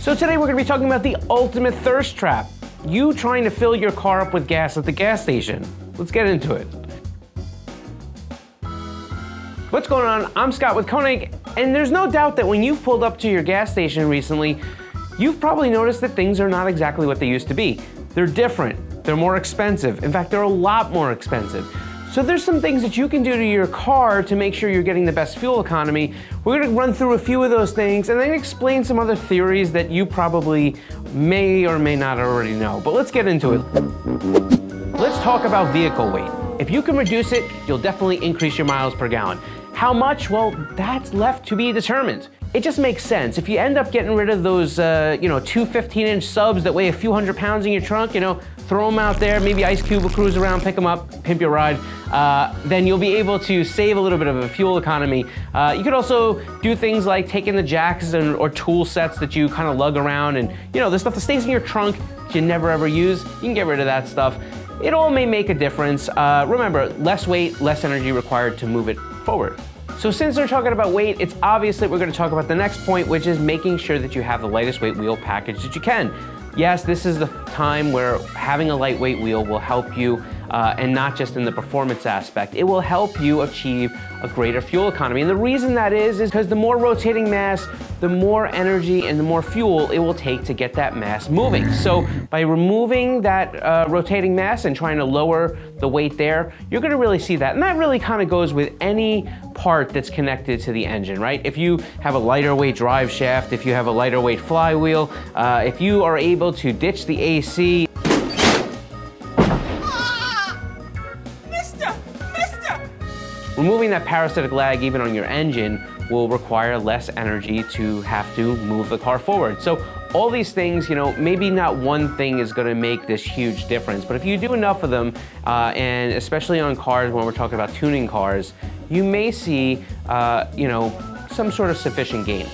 So today we're going to be talking about the ultimate thirst trap. You trying to fill your car up with gas at the gas station. Let's get into it. What's going on? I'm Scott with Koenig, and there's no doubt that when you've pulled up to your gas station recently, you've probably noticed that things are not exactly what they used to be. They're different, they're more expensive. In fact, they're a lot more expensive. So there's some things that you can do to your car to make sure you're getting the best fuel economy. We're gonna run through a few of those things and then explain some other theories that you probably may or may not already know. But let's get into it. Let's talk about vehicle weight. If you can reduce it, you'll definitely increase your miles per gallon. How much? Well, that's left to be determined. It just makes sense. If you end up getting rid of those, two 15-inch subs that weigh a few hundred pounds in your trunk, throw them out there, maybe Ice Cube will cruise around, pick them up, pimp your ride, then you'll be able to save a little bit of a fuel economy. You could also do things like taking the jacks or tool sets that you kind of lug around and, the stuff that stays in your trunk that you never ever use, you can get rid of that stuff. It all may make a difference. Remember, less weight, less energy required to move it forward. So since we're talking about weight, it's obvious that we're going to talk about the next point, which is making sure that you have the lightest weight wheel package that you can. Yes, this is the time where having a lightweight wheel will help you, and not just in the performance aspect. It will help you achieve a greater fuel economy. And the reason that is because the more rotating mass, the more energy and the more fuel it will take to get that mass moving. So by removing that rotating mass and trying to lower the weight there, you're gonna really see that. And that really kind of goes with any part that's connected to the engine, right? If you have a lighter weight drive shaft, if you have a lighter weight flywheel, if you are able to ditch the AC, removing that parasitic lag even on your engine will require less energy to have to move the car forward. So all these things, maybe not one thing is gonna make this huge difference, but if you do enough of them, and especially on cars when we're talking about tuning cars, you may see, some sort of sufficient gain.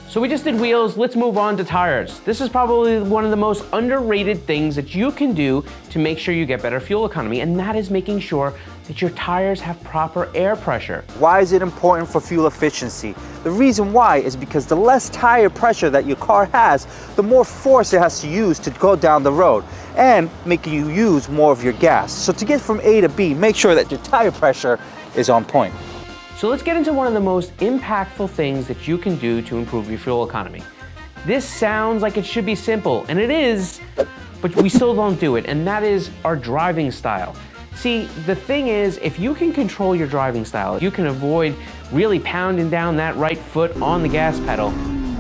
So we just did wheels, let's move on to tires. This is probably one of the most underrated things that you can do to make sure you get better fuel economy, and that is making sure that your tires have proper air pressure. Why is it important for fuel efficiency? The reason why is because the less tire pressure that your car has, the more force it has to use to go down the road and making you use more of your gas. So to get from A to B, make sure that your tire pressure is on point. So let's get into one of the most impactful things that you can do to improve your fuel economy. This sounds like it should be simple, and it is, but we still don't do it, and that is our driving style. See, the thing is, if you can control your driving style, you can avoid really pounding down that right foot on the gas pedal,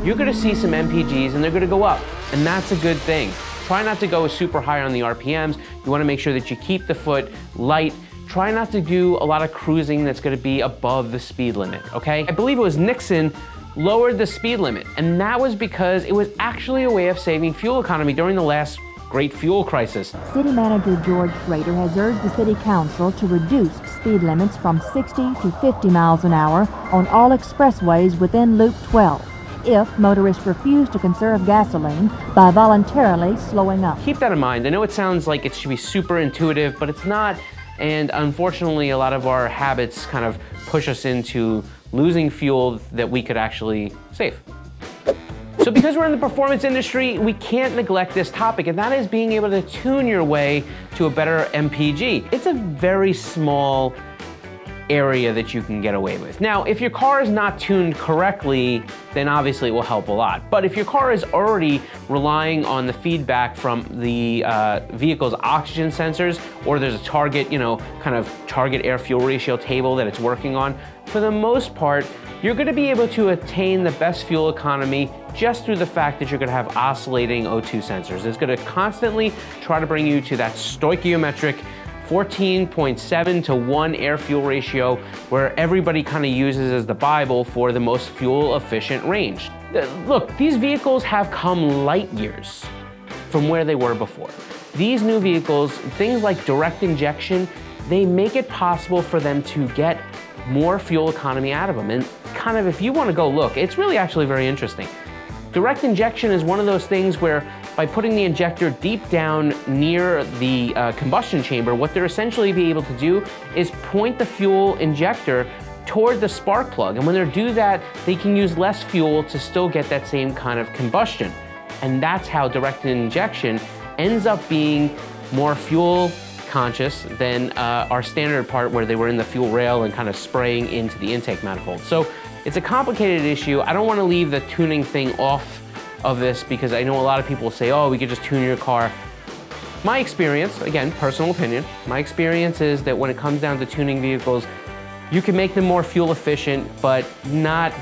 you're gonna see some MPGs and they're gonna go up, and that's a good thing. Try not to go super high on the RPMs. You wanna make sure that you keep the foot light. Try not to do a lot of cruising that's gonna be above the speed limit, okay? I believe it was Nixon lowered the speed limit, and that was because it was actually a way of saving fuel economy during the last great fuel crisis. City Manager George Schrader has urged the City Council to reduce speed limits from 60 to 50 miles an hour on all expressways within Loop 12 if motorists refuse to conserve gasoline by voluntarily slowing up. Keep that in mind. I know it sounds like it should be super intuitive, but it's not. And unfortunately, a lot of our habits kind of push us into losing fuel that we could actually save. So because we're in the performance industry, we can't neglect this topic, and that is being able to tune your way to a better MPG. It's a very small area that you can get away with. Now, if your car is not tuned correctly, then obviously it will help a lot. But if your car is already relying on the feedback from the vehicle's oxygen sensors, or there's a target, kind of target air-fuel ratio table that it's working on, for the most part, you're gonna be able to attain the best fuel economy just through the fact that you're gonna have oscillating O2 sensors. It's gonna constantly try to bring you to that stoichiometric 14.7 to 1 air-fuel ratio, where everybody kind of uses as the Bible for the most fuel-efficient range. Look, these vehicles have come light years from where they were before. These new vehicles, things like direct injection, they make it possible for them to get more fuel economy out of them. And kind of, if you want to go look, it's really actually very interesting. Direct injection is one of those things where by putting the injector deep down near the combustion chamber, what they're essentially be able to do is point the fuel injector toward the spark plug. And when they do that, they can use less fuel to still get that same kind of combustion. And that's how directed injection ends up being more fuel conscious than our standard part where they were in the fuel rail and kind of spraying into the intake manifold. So it's a complicated issue. I don't want to leave the tuning thing off of this because I know a lot of people say, oh, we could just tune your car. My experience, again, personal opinion, my experience is that when it comes down to tuning vehicles, you can make them more fuel efficient, but not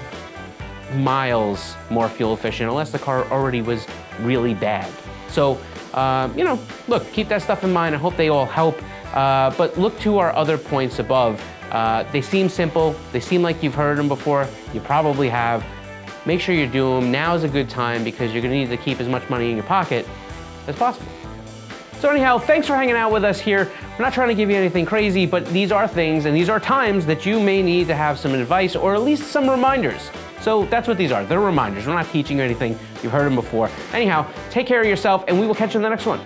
miles more fuel efficient unless the car already was really bad. So, look, keep that stuff in mind. I hope they all help, but look to our other points above. They seem simple. They seem like you've heard them before. You probably have. Make sure you do them. Now is a good time because you're gonna need to keep as much money in your pocket as possible. So anyhow, thanks for hanging out with us here. We're not trying to give you anything crazy, but these are things and these are times that you may need to have some advice or at least some reminders. So that's what these are. They're reminders. We're not teaching you anything. You've heard them before. Anyhow, take care of yourself and we will catch you in the next one.